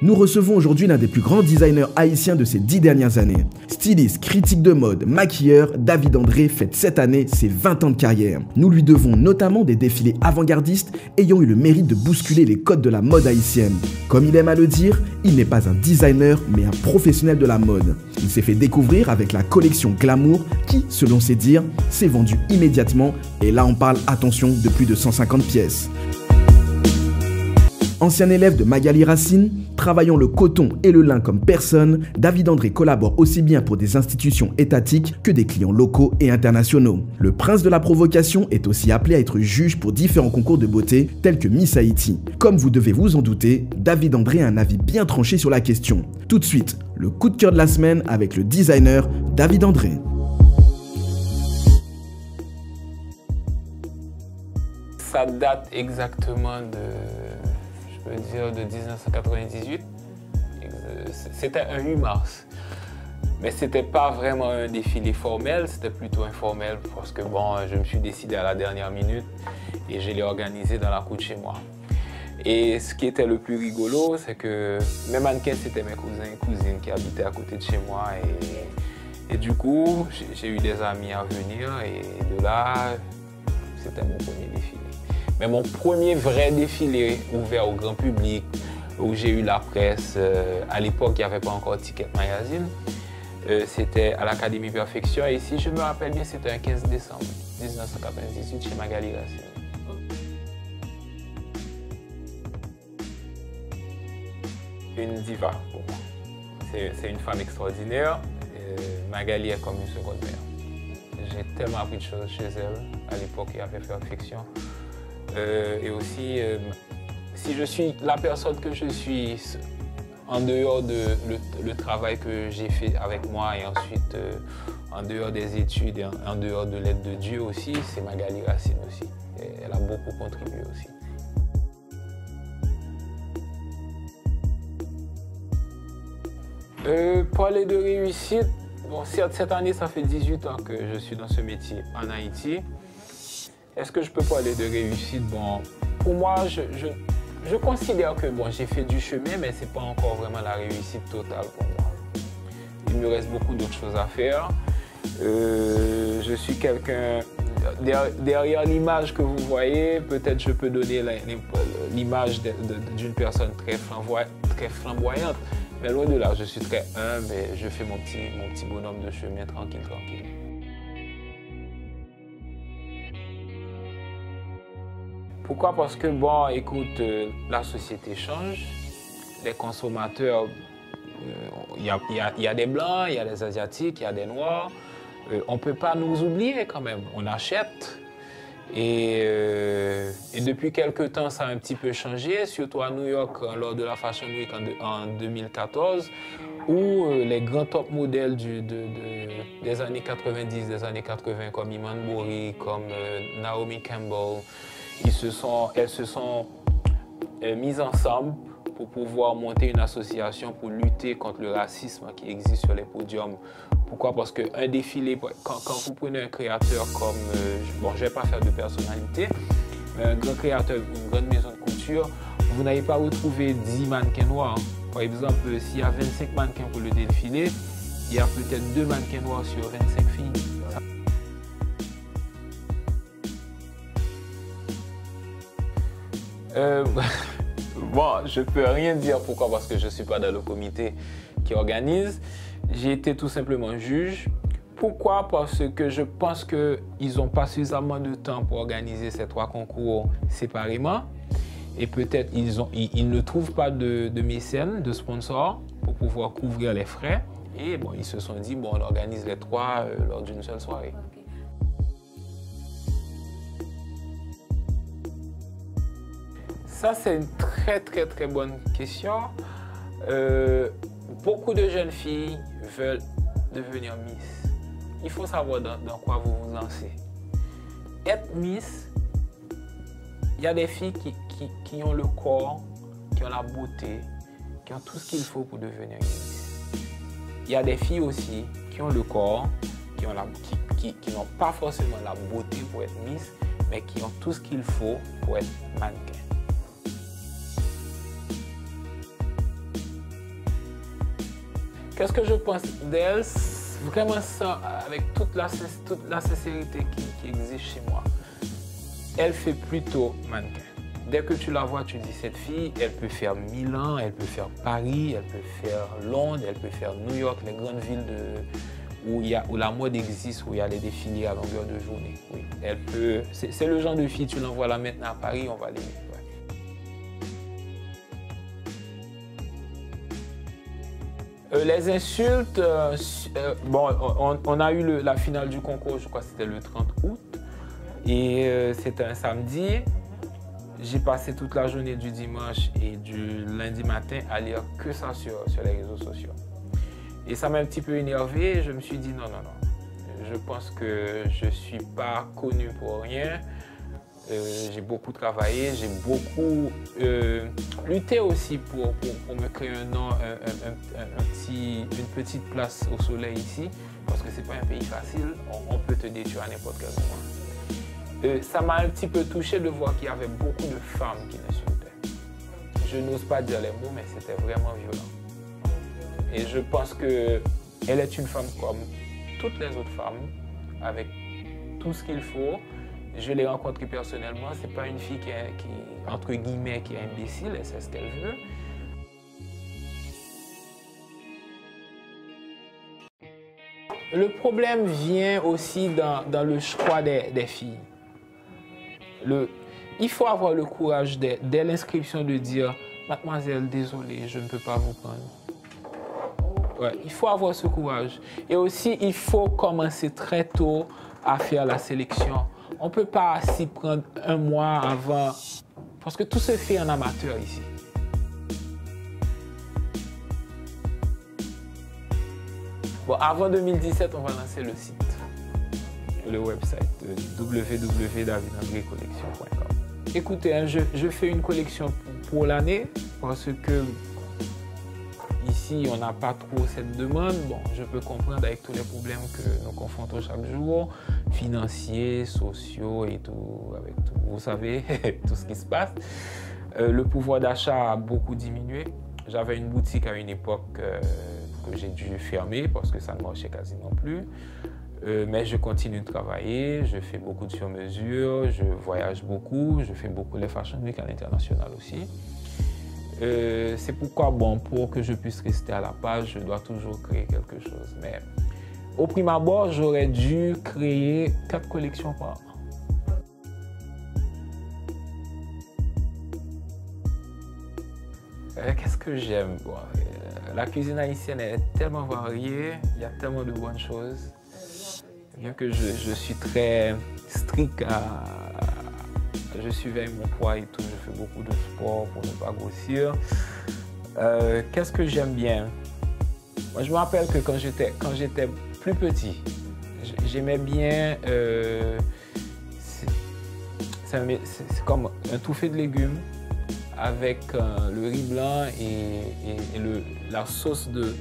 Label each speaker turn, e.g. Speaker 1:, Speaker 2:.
Speaker 1: Nous recevons aujourd'hui l'un des plus grands designers haïtiens de ces 10 dernières années. Styliste, critique de mode, maquilleur, David André fête cette année ses 20 ans de carrière. Nous lui devons notamment des défilés avant-gardistes ayant eu le mérite de bousculer les codes de la mode haïtienne. Comme il aime à le dire, il n'est pas un designer mais un professionnel de la mode. Il s'est fait découvrir avec la collection Glamour qui, selon ses dires, s'est vendue immédiatement et là on parle, attention, de plus de 150 pièces. Ancien élève de Magali Racine, travaillant le coton et le lin comme personne, David André collabore aussi bien pour des institutions étatiques que des clients locaux et internationaux. Le prince de la provocation est aussi appelé à être juge pour différents concours de beauté tels que Miss Haïti. Comme vous devez vous en douter, David André a un avis bien tranché sur la question. Tout de suite, le coup de cœur de la semaine avec le designer David André.
Speaker 2: Ça date exactement de 1998. C'était un 8 mars. Mais c'était pas vraiment un défilé formel, c'était plutôt informel parce que bon, je me suis décidé à la dernière minute et je l'ai organisé dans la cour de chez moi. Et ce qui était le plus rigolo, c'est que mes mannequins, c'était mes cousins et cousines qui habitaient à côté de chez moi. Et du coup, j'ai eu des amis à venir et de là, c'était mon premier défilé. Mais mon premier vrai défilé ouvert au grand public, où j'ai eu la presse, à l'époque il n'y avait pas encore Ticket Magazine, c'était à l'Académie Perfection. Et si je me rappelle bien, c'était un 15 décembre 1998 chez Magali Racine. Une diva pour moi. C'est une femme extraordinaire. Magali est comme une seconde mère. J'ai tellement appris de choses chez elle. À l'époque, il y avait Perfection. Et aussi, si je suis la personne que je suis, en dehors de le travail que j'ai fait avec moi et ensuite en dehors des études et en dehors de l'aide de Dieu aussi, c'est Magali Racine aussi. Et elle a beaucoup contribué aussi. Parler de réussite, bon, cette année, ça fait 18 ans que je suis dans ce métier en Haïti. Est-ce que je peux parler de réussite? Bon, pour moi, je considère que bon, j'ai fait du chemin, mais ce n'est pas encore vraiment la réussite totale pour moi. Il me reste beaucoup d'autres choses à faire. Je suis quelqu'un, derrière l'image que vous voyez, peut-être je peux donner l'image d'une personne très flamboyante. Mais loin de là, je suis très humble et je fais mon petit bonhomme de chemin tranquille. Pourquoi? Parce que, bon, écoute, la société change, les consommateurs, il y a des Blancs, il y a des Asiatiques, il y a des Noirs. On ne peut pas nous oublier quand même, on achète. Et depuis quelques temps, ça a un petit peu changé, surtout à New York, lors de la Fashion Week en 2014, où les grands top modèles des années 90, des années 80, comme Iman Bouri, comme Naomi Campbell, elles se sont mises ensemble pour pouvoir monter une association pour lutter contre le racisme qui existe sur les podiums. Pourquoi? Parce qu'un défilé, quand vous prenez un créateur comme, bon, je ne vais pas faire de personnalité, mais un grand créateur, une grande maison de couture, vous n'allez pas retrouver 10 mannequins noirs. Par exemple, s'il y a 25 mannequins pour le défilé, il y a peut-être 2 mannequins noirs sur 25 filles. Bon, je ne peux rien dire. Pourquoi? Parce que je ne suis pas dans le comité qui organise. J'ai été tout simplement juge. Pourquoi? Parce que je pense qu'ils n'ont pas suffisamment de temps pour organiser ces 3 concours séparément. Et peut-être ils ne trouvent pas de mécènes, de sponsors pour pouvoir couvrir les frais. Et bon, ils se sont dit, bon, on organise les 3 lors d'une seule soirée. Ça, c'est une très bonne question. Beaucoup de jeunes filles veulent devenir Miss. Il faut savoir dans quoi vous vous lancez. Être Miss, il y a des filles qui ont le corps, qui ont la beauté, qui ont tout ce qu'il faut pour devenir Miss. Il y a des filles aussi qui ont le corps, qui n'ont pas forcément la beauté pour être Miss, mais qui ont tout ce qu'il faut pour être mannequin. Qu'est-ce que je pense d'elle? Vraiment ça, avec toute la sincérité qui existe chez moi. Elle fait plutôt mannequin. Dès que tu la vois, tu dis cette fille, elle peut faire Milan, elle peut faire Paris, elle peut faire Londres, elle peut faire New York, les grandes villes où la mode existe, où il y a les défilés à longueur de journée. Oui, elle peut. C'est le genre de fille, tu l'envoies là maintenant à Paris, on va l'aimer. Ouais. Les insultes, bon, on a eu la finale du concours, je crois que c'était le 30 août, et c'était un samedi. J'ai passé toute la journée du dimanche et du lundi matin à lire que ça sur les réseaux sociaux. Et ça m'a un petit peu énervé. Je me suis dit non. Je pense que je ne suis pas connu pour rien. J'ai beaucoup travaillé, j'ai beaucoup lutté aussi pour me créer un nom, une petite place au soleil ici. Parce que ce n'est pas un pays facile. On peut te détruire à n'importe quel moment. Ça m'a un petit peu touché de voir qu'il y avait beaucoup de femmes qui l'insultaient. Je n'ose pas dire les mots, mais c'était vraiment violent. Et je pense qu'elle est une femme comme toutes les autres femmes, avec tout ce qu'il faut. Je l'ai rencontrée personnellement. Ce n'est pas une fille qui entre guillemets, qui est imbécile, elle sait ce qu'elle veut. Le problème vient aussi dans le choix des filles. Il faut avoir le courage dès l'inscription de dire « Mademoiselle, désolée, je ne peux pas vous prendre ». Ouais, il faut avoir ce courage. Et aussi, il faut commencer très tôt à faire la sélection. On ne peut pas s'y prendre un mois avant, parce que tout se fait en amateur ici. Bon, avant 2017, on va lancer le site, le website www.davidandrecollection.com. Écoutez, hein, je fais une collection pour l'année parce que ici, on n'a pas trop cette demande. Bon, je peux comprendre avec tous les problèmes que nous confrontons chaque jour, financiers, sociaux et tout, avec tout, vous savez, tout ce qui se passe. Le pouvoir d'achat a beaucoup diminué. J'avais une boutique à une époque que j'ai dû fermer parce que ça ne marchait quasiment plus. Mais je continue de travailler, je fais beaucoup de sur-mesure, je voyage beaucoup, je fais beaucoup les Fashion Week à l'international aussi. C'est pourquoi, bon, pour que je puisse rester à la page, je dois toujours créer quelque chose. Mais au prime abord, j'aurais dû créer 4 collections par an. Qu'est-ce que j'aime? Bon, la cuisine haïtienne est tellement variée, il y a tellement de bonnes choses. Bien que je suis très strict, je surveille mon poids et tout, je fais beaucoup de sport pour ne pas grossir. Qu'est-ce que j'aime bien? Moi, je me rappelle que quand j'étais plus petit, j'aimais bien, c'est comme un touffé de légumes avec le riz blanc et la sauce de